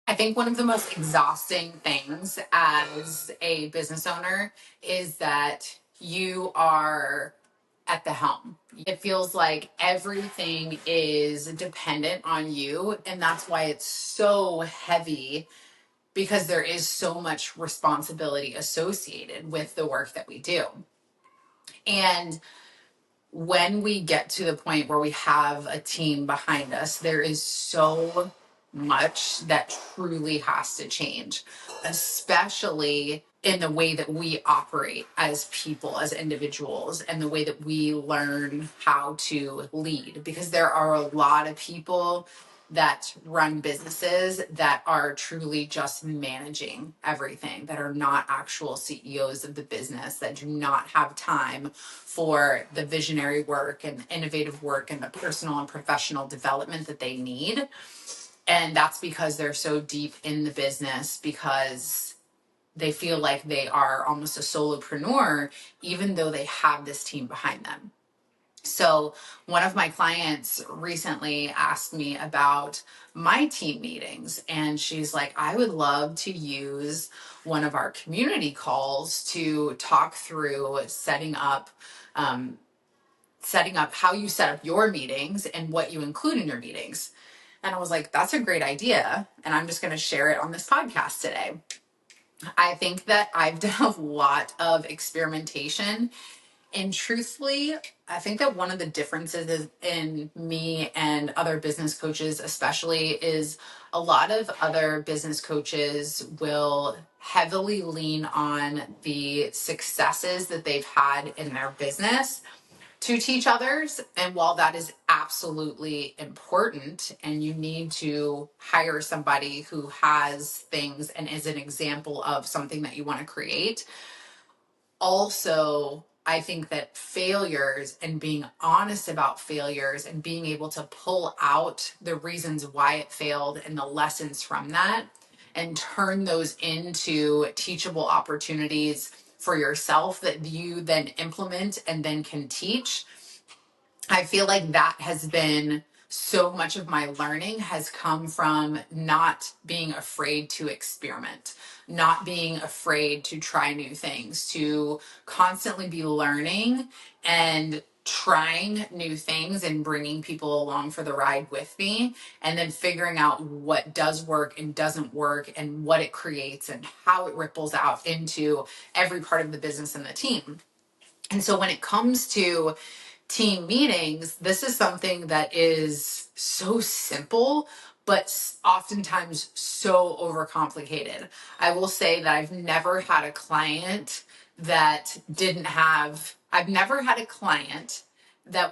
I think one of the most exhausting things as a business owner is that you are at the helm. It feels like everything is dependent on you, and that's why it's so heavy because there is so much responsibility associated with the work that we do. And when we get to the point where we have a team behind us, there is so much that truly has to change, especially in the way that we operate as people, as individuals, and the way that we learn how to lead. Because there are a lot of people that run businesses that are truly just managing everything, that are not actual CEOs of the business, that do not have time for the visionary work and innovative work and the personal and professional development that they need. And that's because they're so deep in the business, because they feel like they are almost a solopreneur, even though they have this team behind them. So one of my clients recently asked me about my team meetings, and she's like, I would love to use one of our community calls to talk through setting up how you set up your meetings and what you include in your meetings. And I was like, that's a great idea. And I'm just going to share it on this podcast today. I think that I've done a lot of experimentation. And truthfully, I think that one of the differences in me and other business coaches, especially, is a lot of other business coaches will heavily lean on the successes that they've had in their business to teach others. And while that is absolutely important, and you need to hire somebody who has things and is an example of something that you want to create, also, I think that failures and being honest about failures and being able to pull out the reasons why it failed and the lessons from that and turn those into teachable opportunities for yourself that you then implement and then can teach. I feel like that has been so much of my learning has come from not being afraid to experiment, not being afraid to try new things, to constantly be learning and trying new things and bringing people along for the ride with me, and then figuring out what does work and doesn't work and what it creates and how it ripples out into every part of the business and the team. And so when it comes to team meetings, this is something that is so simple, but oftentimes so overcomplicated. I will say that I've never had a client that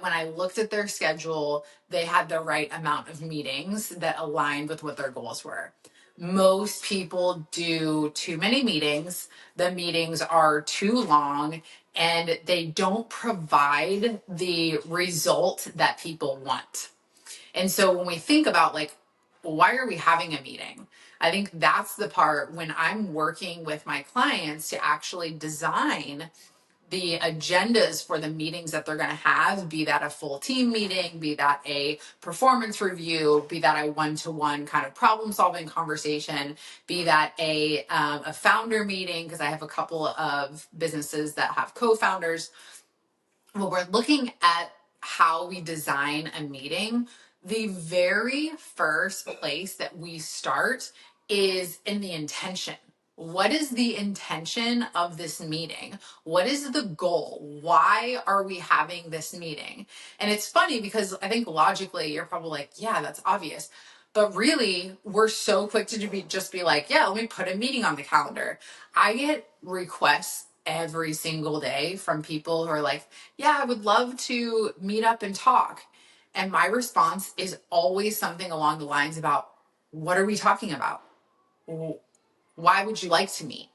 when I looked at their schedule, they had the right amount of meetings that aligned with what their goals were. Most people do too many meetings. The meetings are too long, and they don't provide the result that people want. And so when we think about, like, why are we having a meeting? I think that's the part when I'm working with my clients to actually design the agendas for the meetings that they're going to have, be that a full team meeting, be that a performance review, be that a one-to-one kind of problem-solving conversation, be that a founder meeting, because I have a couple of businesses that have co-founders. Well, we're looking at how we design a meeting. The very first place that we start is in the intention. What is the intention of this meeting? What is the goal? Why are we having this meeting? And it's funny because I think logically you're probably like, yeah, that's obvious. But really, we're so quick to just be like, yeah, let me put a meeting on the calendar. I get requests every single day from people who are like, yeah, I would love to meet up and talk. And my response is always something along the lines about, what are we talking about? Why would you like to meet?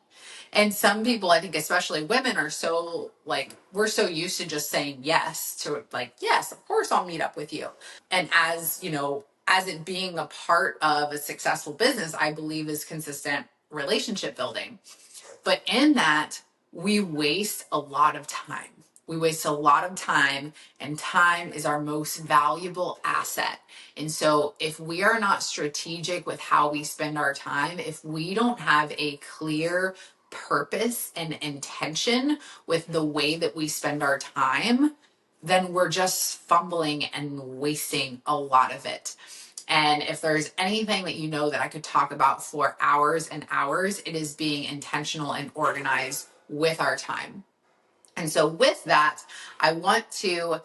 And some people, I think especially women, are so like, we're so used to just saying yes to, like, yes, of course I'll meet up with you. And as, as it being a part of a successful business, I believe is consistent relationship building. But in that, we waste a lot of time. We waste a lot of time, and time is our most valuable asset. And so, if we are not strategic with how we spend our time, if we don't have a clear purpose and intention with the way that we spend our time, then we're just fumbling and wasting a lot of it. And if there's anything that you know that I could talk about for hours and hours, it is being intentional and organized with our time. And so, with that, I want to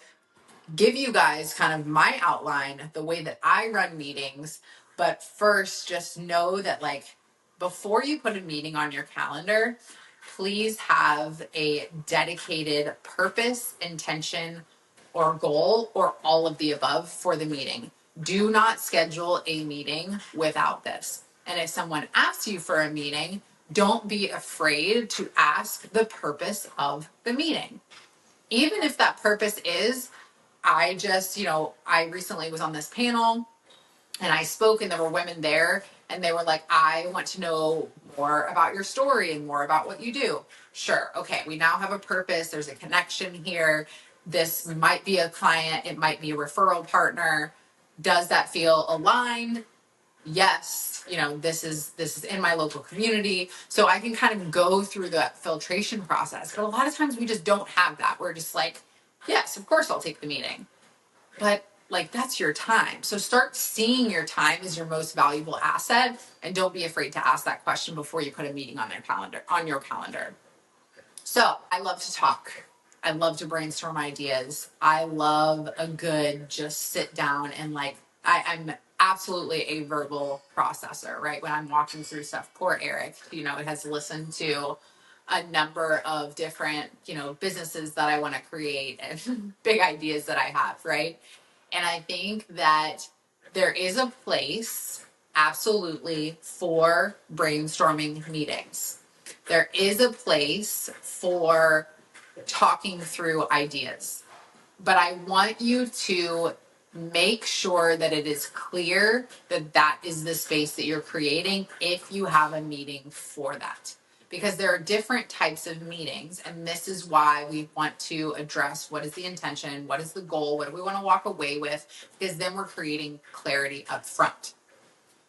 give you guys kind of my outline, the way that I run meetings. But first, just know that, like, before you put a meeting on your calendar, please have a dedicated purpose, intention, or goal, or all of the above for the meeting. Do not schedule a meeting without this. And if someone asks you for a meeting, don't be afraid to ask the purpose of the meeting. Even if that purpose is, I recently was on this panel and I spoke, and there were women there, and they were like, I want to know more about your story and more about what you do. Sure. Okay. We now have a purpose. There's a connection here. This might be a client. It might be a referral partner. Does that feel aligned? Yes. This is in my local community. So I can kind of go through that filtration process. But a lot of times we just don't have that. We're just like, yes, of course I'll take the meeting. But like, that's your time. So start seeing your time as your most valuable asset, and don't be afraid to ask that question before you put a meeting on your calendar. So I love to talk. I love to brainstorm ideas. I love a good just sit down and I'm absolutely a verbal processor, right? When I'm walking through stuff, poor Eric, has listened to a number of different, businesses that I want to create and big ideas that I have, right? And I think that there is a place, absolutely, for brainstorming meetings. There is a place for talking through ideas. But I want you to make sure that it is clear that that is the space that you're creating if you have a meeting for that. Because there are different types of meetings, and this is why we want to address what is the intention, what is the goal, what do we want to walk away with, because then we're creating clarity up front.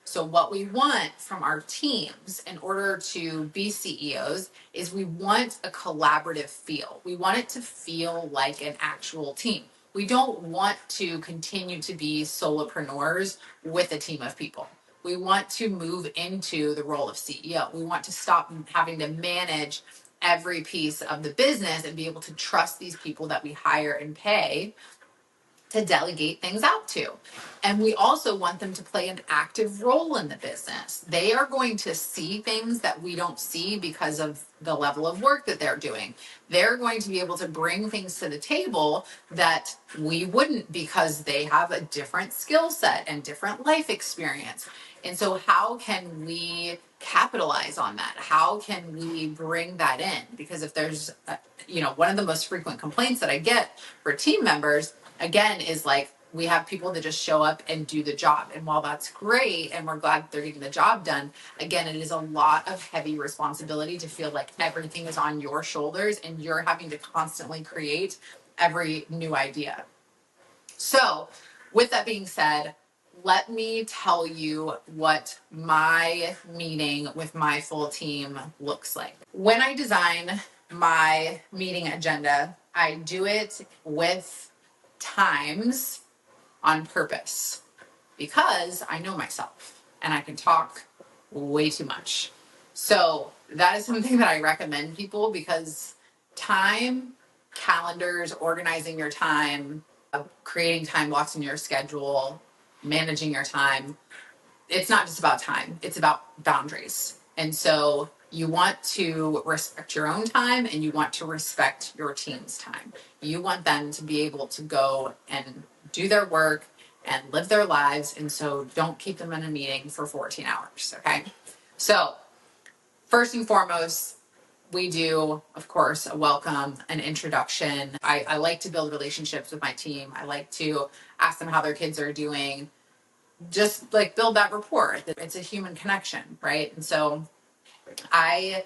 So what we want from our teams in order to be CEOs is we want a collaborative feel. We want it to feel like an actual team. We don't want to continue to be solopreneurs with a team of people. We want to move into the role of CEO. We want to stop having to manage every piece of the business and be able to trust these people that we hire and pay to delegate things out to. And we also want them to play an active role in the business. They are going to see things that we don't see because of the level of work that they're doing. They're going to be able to bring things to the table that we wouldn't, because they have a different skill set and different life experience. And so how can we capitalize on that? How can we bring that in? Because if there's, one of the most frequent complaints that I get for team members, again, is like, we have people that just show up and do the job. And while that's great, and we're glad they're getting the job done, again, it is a lot of heavy responsibility to feel like everything is on your shoulders and you're having to constantly create every new idea. So with that being said, let me tell you what my meeting with my full team looks like. When I design my meeting agenda, I do it with times on purpose, because I know myself and I can talk way too much. So that is something that I recommend people, because time, calendars, organizing your time, creating time blocks in your schedule, managing your time, it's not just about time, it's about boundaries. And so you want to respect your own time, and you want to respect your team's time. You want them to be able to go and do their work and live their lives. And so don't keep them in a meeting for 14 hours. Okay. So first and foremost, we do, of course, a welcome, an introduction. I like to build relationships with my team. I like to ask them how their kids are doing, just like build that rapport. It's a human connection, right? And so I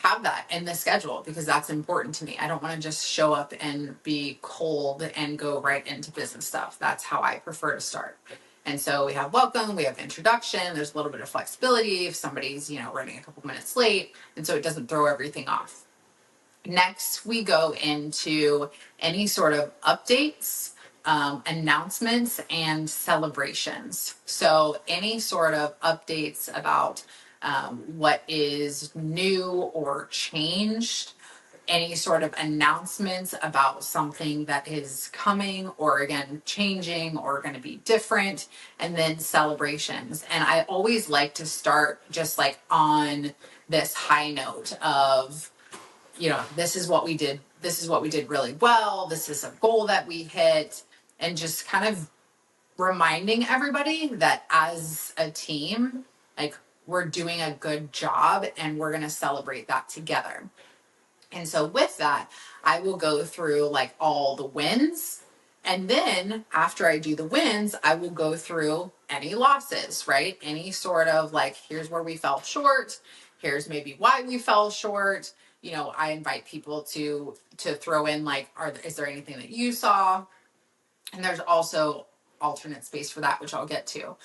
have that in the schedule because that's important to me. I don't want to just show up and be cold and go right into business stuff. That's how I prefer to start. And so we have welcome, we have introduction, there's a little bit of flexibility if somebody's, running a couple minutes late, and so it doesn't throw everything off. Next, we go into any sort of updates, announcements, and celebrations. So any sort of updates about what is new or changed, any sort of announcements about something that is coming or again changing or going to be different, and then celebrations. And I always like to start just like on this high note of, this is what we did. This is what we did really well. This is a goal that we hit, and just kind of reminding everybody that as a team, like we're doing a good job and we're going to celebrate that together. And so with that, I will go through like all the wins. And then after I do the wins, I will go through any losses, right? Any sort of like, here's where we fell short. Here's maybe why we fell short. I invite people to throw in like, is there anything that you saw? And there's also alternate space for that, which I'll get to.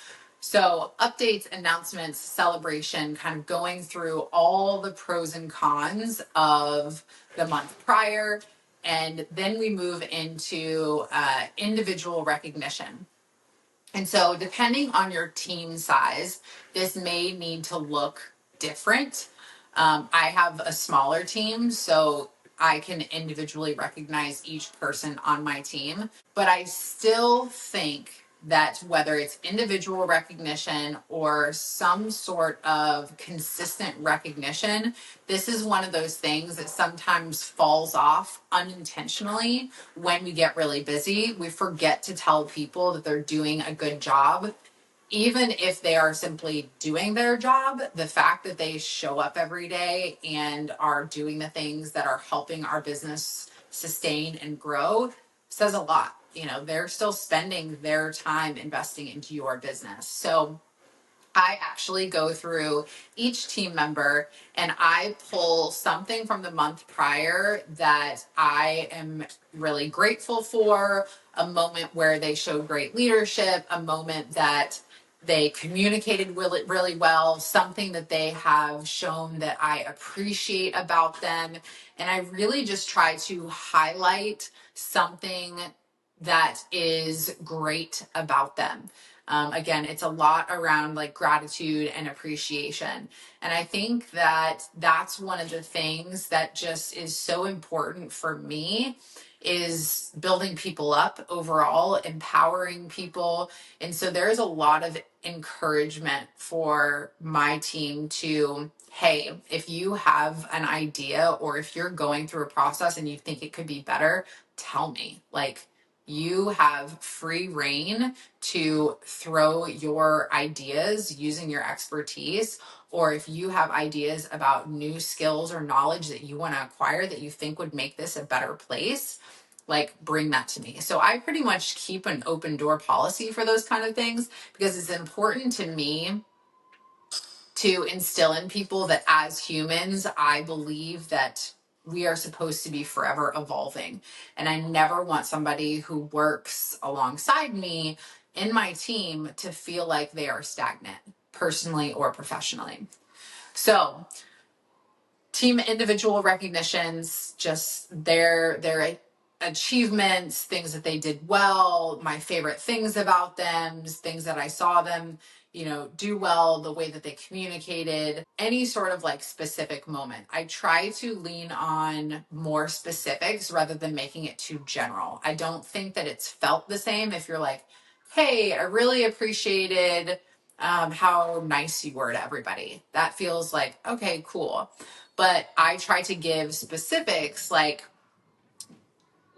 So updates, announcements, celebration, kind of going through all the pros and cons of the month prior. And then we move into individual recognition. And so depending on your team size, this may need to look different. I have a smaller team, so I can individually recognize each person on my team, but I still think that whether it's individual recognition or some sort of consistent recognition, this is one of those things that sometimes falls off unintentionally when we get really busy. We forget to tell people that they're doing a good job. Even if they are simply doing their job, the fact that they show up every day and are doing the things that are helping our business sustain and grow says a lot. They're still spending their time investing into your business. So I actually go through each team member and I pull something from the month prior that I am really grateful for, a moment where they showed great leadership, a moment that they communicated really, really well, something that they have shown that I appreciate about them. And I really just try to highlight something that is great about them. Again, it's a lot around like gratitude and appreciation. And I think that that's one of the things that just is so important for me, is building people up overall, empowering people. And so there's a lot of encouragement for my team to, hey, if you have an idea or if you're going through a process and you think it could be better, tell me. Like, you have free reign to throw your ideas using your expertise, or if you have ideas about new skills or knowledge that you want to acquire that you think would make this a better place, like bring that to me. So I pretty much keep an open door policy for those kind of things because it's important to me to instill in people that as humans, I believe that we are supposed to be forever evolving. And I never want somebody who works alongside me in my team to feel like they are stagnant, personally or professionally. So team individual recognitions, just their achievements, things that they did well, my favorite things about them, things that I saw them do well, the way that they communicated, any sort of like specific moment. I try to lean on more specifics rather than making it too general. I don't think that it's felt the same if you're like, hey, I really appreciated how nice you were to everybody. That feels like, okay, cool. But I try to give specifics like,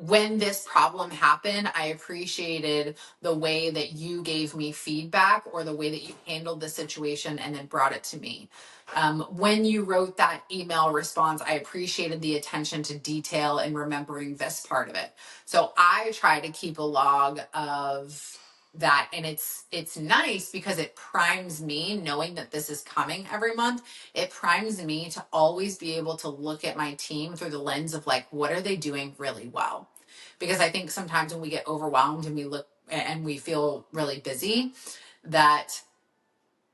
when this problem happened, I appreciated the way that you gave me feedback or the way that you handled the situation and then brought it to me. When you wrote that email response, I appreciated the attention to detail and remembering this part of it. So I try to keep a log of that, and it's nice because it primes me, knowing that this is coming every month. It primes me to always be able to look at my team through the lens of like, what are they doing really well? Because I think sometimes when we get overwhelmed and we look and we feel really busy, that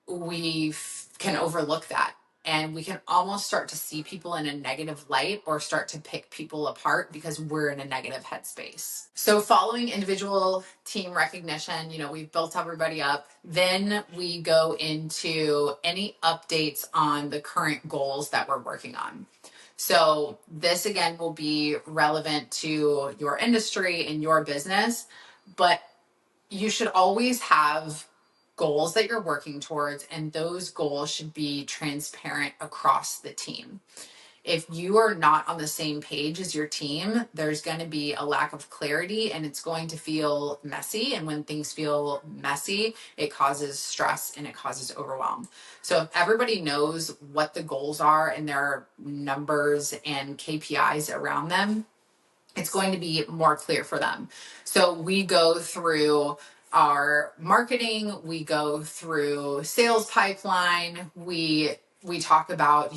we can overlook that, and we can almost start to see people in a negative light or start to pick people apart because we're in a negative headspace. So following individual team recognition, we've built everybody up. Then we go into any updates on the current goals that we're working on. So this again will be relevant to your industry and your business, but you should always have goals that you're working towards, and those goals should be transparent across the team. If you are not on the same page as your team, there's going to be a lack of clarity and it's going to feel messy. And when things feel messy, it causes stress and it causes overwhelm. So if everybody knows what the goals are and there are numbers and KPIs around them, it's going to be more clear for them. So we go through our marketing, we go through sales pipeline, we talk about,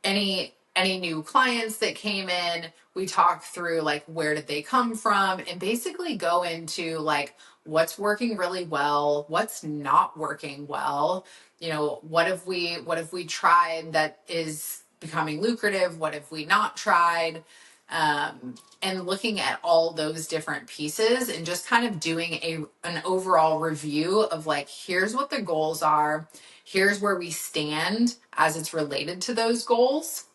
any new clients that came in. We talk through like, where did they come from, and basically go into like, what's working really well, what's not working well, what have we tried that is becoming lucrative, what have we not tried, and looking at all those different pieces and just kind of doing an overall review of like, here's what the goals are, here's where we stand as it's related to those goals.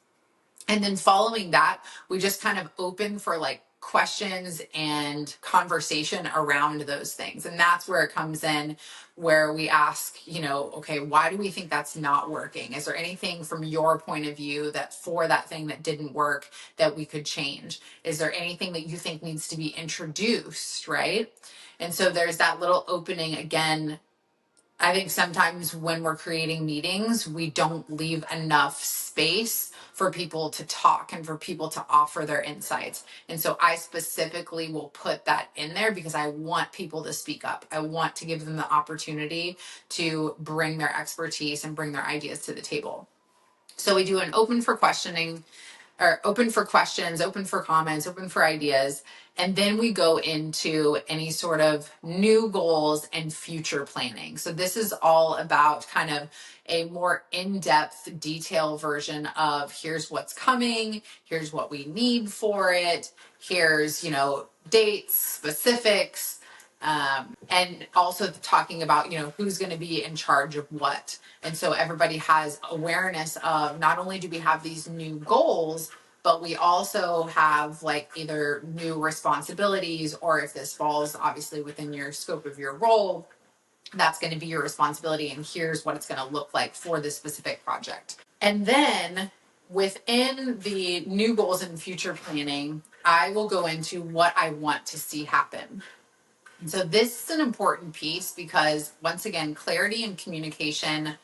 And then following that, we just kind of open for like questions and conversation around those things. And that's where it comes in, where we ask, okay, why do we think that's not working? Is there anything from your point of view that for that thing that didn't work that we could change? Is there anything that you think needs to be introduced, right? And so there's that little opening again. I think sometimes when we're creating meetings, we don't leave enough space for people to talk and for people to offer their insights. And so I specifically will put that in there because I want people to speak up. I want to give them the opportunity to bring their expertise and bring their ideas to the table. So we do an open for questioning, or open for questions, open for comments, open for ideas. And then we go into any sort of new goals and future planning. So this is all about kind of a more in-depth detail version of here's what's coming, here's what we need for it, here's, dates, specifics, and also talking about, who's going to be in charge of what. And so everybody has awareness of not only do we have these new goals, but we also have like either new responsibilities, or if this falls obviously within your scope of your role, that's going to be your responsibility. And here's what it's going to look like for this specific project. And then within the new goals and future planning, I will go into what I want to see happen. And so this is an important piece because, once again, clarity and communication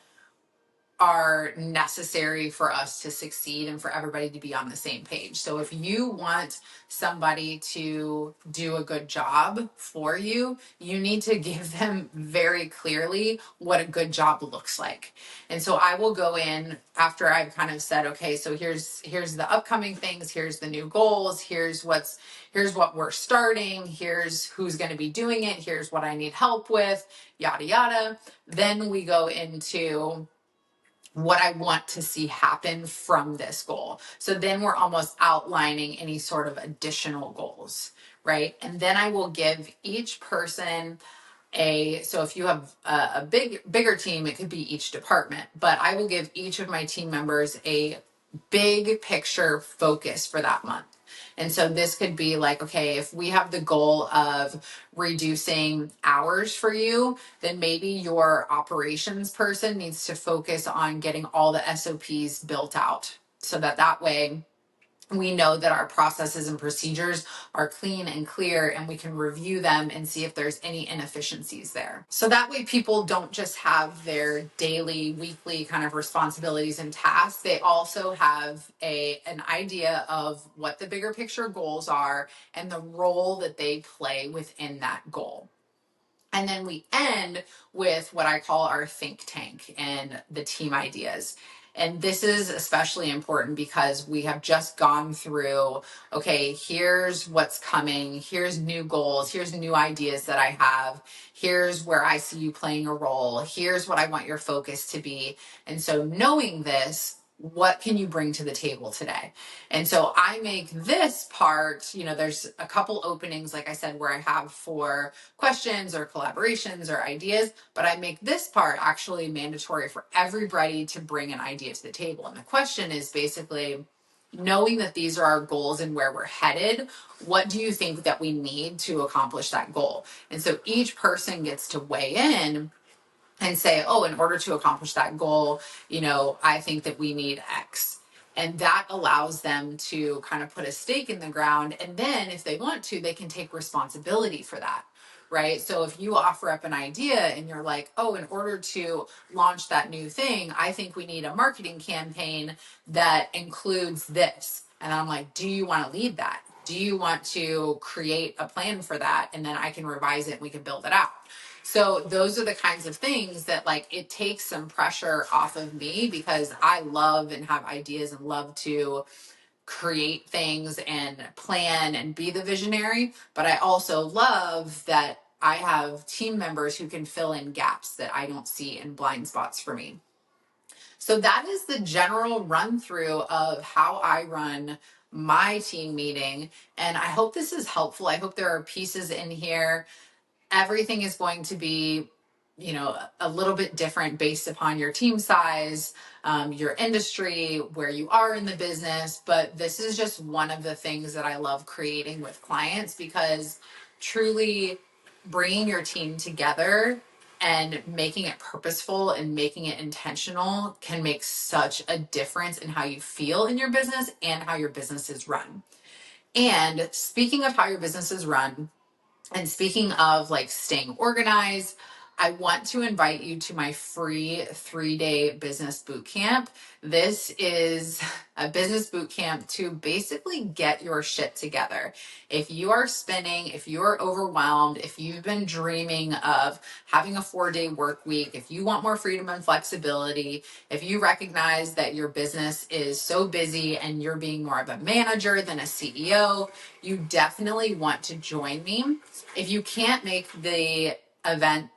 are necessary for us to succeed and for everybody to be on the same page. So if you want somebody to do a good job for you, you need to give them very clearly what a good job looks like. And so I will go in after I've kind of said, okay, so here's the upcoming things, here's the new goals, here's what we're starting, here's who's going to be doing it, here's what I need help with, yada yada. Then we go into what I want to see happen from this goal. So then we're almost outlining any sort of additional goals, right? And then I will give each person so if you have a bigger team, it could be each department, but I will give each of my team members a big picture focus for that month. And so this could be like, okay, if we have the goal of reducing hours for you, then maybe your operations person needs to focus on getting all the SOPs built out so that way we know that our processes and procedures are clean and clear, and we can review them and see if there's any inefficiencies there. So that way people don't just have their daily, weekly kind of responsibilities and tasks. They also have an idea of what the bigger picture goals are and the role that they play within that goal. And then we end with what I call our think tank and the team ideas. And this is especially important because we have just gone through, okay, here's what's coming, here's new goals, here's new ideas that I have, here's where I see you playing a role, here's what I want your focus to be. And so knowing this, what can you bring to the table today? And so I make this part, there's a couple openings, like I said, where I have for questions or collaborations or ideas, but I make this part actually mandatory for everybody to bring an idea to the table. And the question is basically, knowing that these are our goals and where we're headed, what do you think that we need to accomplish that goal? And so each person gets to weigh in and say, oh, in order to accomplish that goal, I think that we need X. And that allows them to kind of put a stake in the ground. And then if they want to, they can take responsibility for that. Right. So if you offer up an idea and you're like, oh, in order to launch that new thing, I think we need a marketing campaign that includes this. And I'm like, do you want to lead that? Do you want to create a plan for that? And then I can revise it and we can build it out. So those are the kinds of things that it takes some pressure off of me because I love and have ideas and love to create things and plan and be the visionary. But I also love that I have team members who can fill in gaps that I don't see and blind spots for me. So that is the general run through of how I run my team meeting. And I hope this is helpful. I hope there are pieces in here. Everything is going to be, a little bit different based upon your team size, your industry, where you are in the business. But this is just one of the things that I love creating with clients because truly bringing your team together and making it purposeful and making it intentional can make such a difference in how you feel in your business and how your business is run. And speaking of how your business is run, and speaking of staying organized, I want to invite you to my free 3-day business boot camp. This is a business boot camp to basically get your shit together. If you are spinning, if you are overwhelmed, if you've been dreaming of having a 4-day work week, if you want more freedom and flexibility, if you recognize that your business is so busy and you're being more of a manager than a CEO, you definitely want to join me. If you can't make the event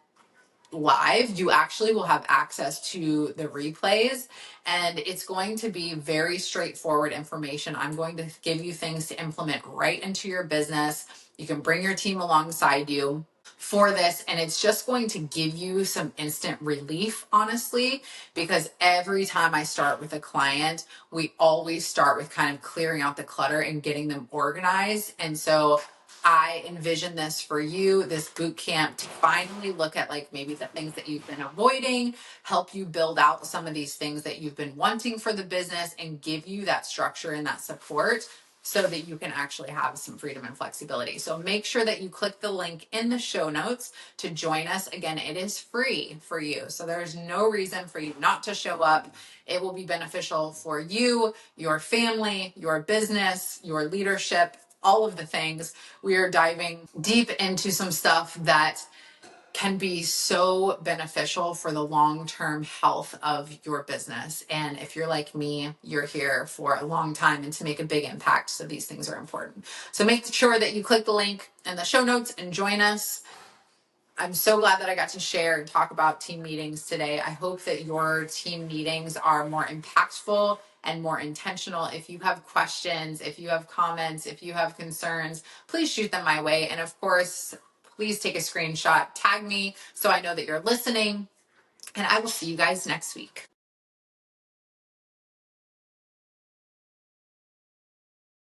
live, you actually will have access to the replays, and it's going to be very straightforward information. I'm going to give you things to implement right into your business. You can bring your team alongside you for this, and it's just going to give you some instant relief, honestly, because every time I start with a client, we always start with kind of clearing out the clutter and getting them organized. And so I envision this for you, this boot camp, to finally look at maybe the things that you've been avoiding, help you build out some of these things that you've been wanting for the business, and give you that structure and that support so that you can actually have some freedom and flexibility. So make sure that you click the link in the show notes to join us. Again, it is free for you. So there's no reason for you not to show up. It will be beneficial for you, your family, your business, your leadership, all of the things. We are diving deep into some stuff that can be so beneficial for the long-term health of your business. And if you're like me, you're here for a long time and to make a big impact. So these things are important. So make sure that you click the link in the show notes and join us. I'm so glad that I got to share and talk about team meetings today. I hope that your team meetings are more impactful and more intentional. If you have questions, if you have comments, if you have concerns, please shoot them my way. And of course, please take a screenshot, tag me so I know that you're listening, and I will see you guys next week.